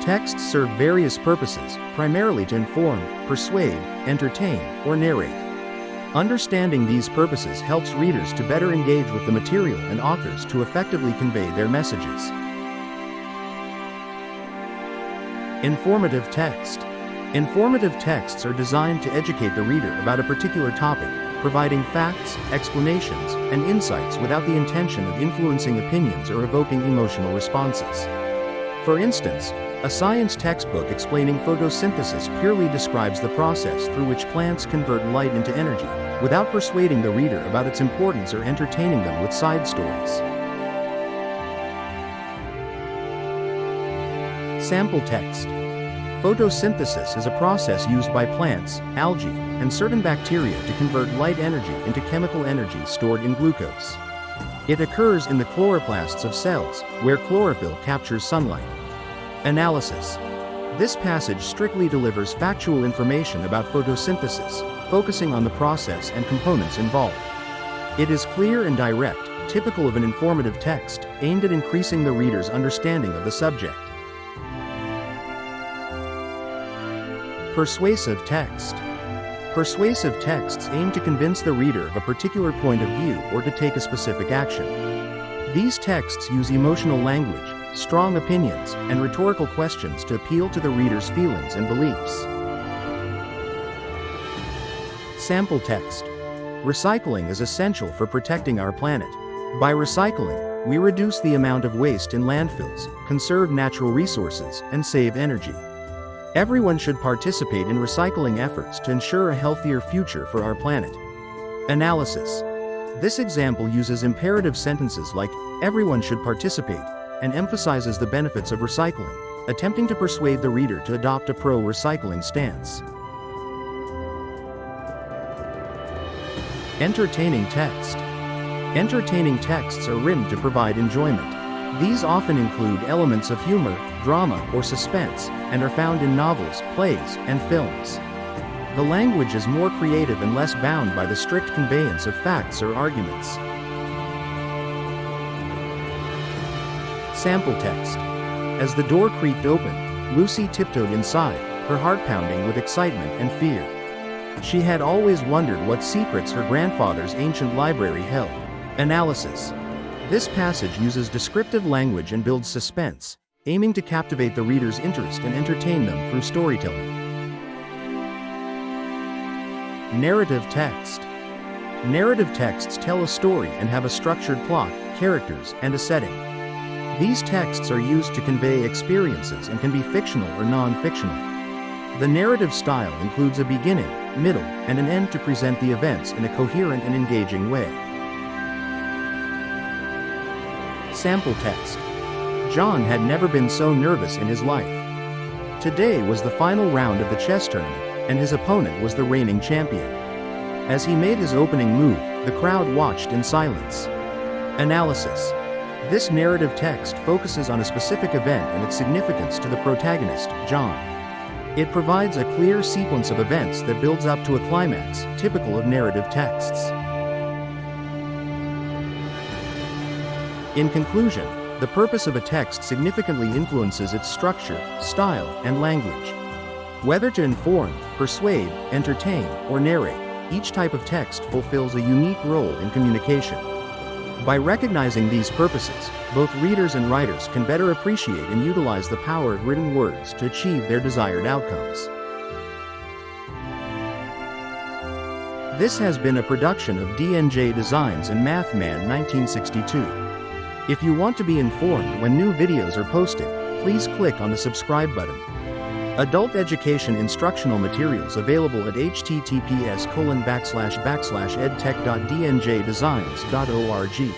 Texts serve various purposes, primarily to inform, persuade, entertain, or narrate. Understanding these purposes helps readers to better engage with the material and authors to effectively convey their messages. Informative text. Informative texts are designed to educate the reader about a particular topic, providing facts, explanations, and insights without the intention of influencing opinions or evoking emotional responses. For instance, a science textbook explaining photosynthesis purely describes the process through which plants convert light into energy, without persuading the reader about its importance or entertaining them with side stories. Sample text. Photosynthesis is a process used by plants, algae, and certain bacteria to convert light energy into chemical energy stored in glucose. It occurs in the chloroplasts of cells, where chlorophyll captures sunlight. Analysis. This passage strictly delivers factual information about photosynthesis, focusing on the process and components involved. It is clear and direct, typical of an informative text, aimed at increasing the reader's understanding of the subject. Persuasive text. Persuasive texts aim to convince the reader of a particular point of view or to take a specific action. These texts use emotional language, strong opinions, and rhetorical questions to appeal to the reader's feelings and beliefs. Sample text. Recycling is essential for protecting our planet. By recycling, we reduce the amount of waste in landfills, conserve natural resources, and save energy. Everyone should participate in recycling efforts to ensure a healthier future for our planet. Analysis. This example uses imperative sentences like, "Everyone should participate," and emphasizes the benefits of recycling, attempting to persuade the reader to adopt a pro-recycling stance. Entertaining text. Entertaining texts are written to provide enjoyment. These often include elements of humor, drama, or suspense, and are found in novels, plays, and films. The language is more creative and less bound by the strict conveyance of facts or arguments. Sample text. As the door creaked open, Lucy tiptoed inside, her heart pounding with excitement and fear. She had always wondered what secrets her grandfather's ancient library held. Analysis. This passage uses descriptive language and builds suspense, aiming to captivate the reader's interest and entertain them through storytelling. Narrative text. Narrative texts tell a story and have a structured plot, characters, and a setting. These texts are used to convey experiences and can be fictional or non-fictional. The narrative style includes a beginning, middle, and an end to present the events in a coherent and engaging way. Sample text. John had never been so nervous in his life. Today was the final round of the chess tournament, and his opponent was the reigning champion. As he made his opening move, the crowd watched in silence. Analysis. This narrative text focuses on a specific event and its significance to the protagonist, John. It provides a clear sequence of events that builds up to a climax, typical of narrative texts. In conclusion, the purpose of a text significantly influences its structure, style, and language. Whether to inform, persuade, entertain, or narrate, each type of text fulfills a unique role in communication. By recognizing these purposes, both readers and writers can better appreciate and utilize the power of written words to achieve their desired outcomes. This has been a production of D&J Designs and Mathman 1962. If you want to be informed when new videos are posted, please click on the subscribe button. Adult education instructional materials available at https://edtech.dnjdesigns.org.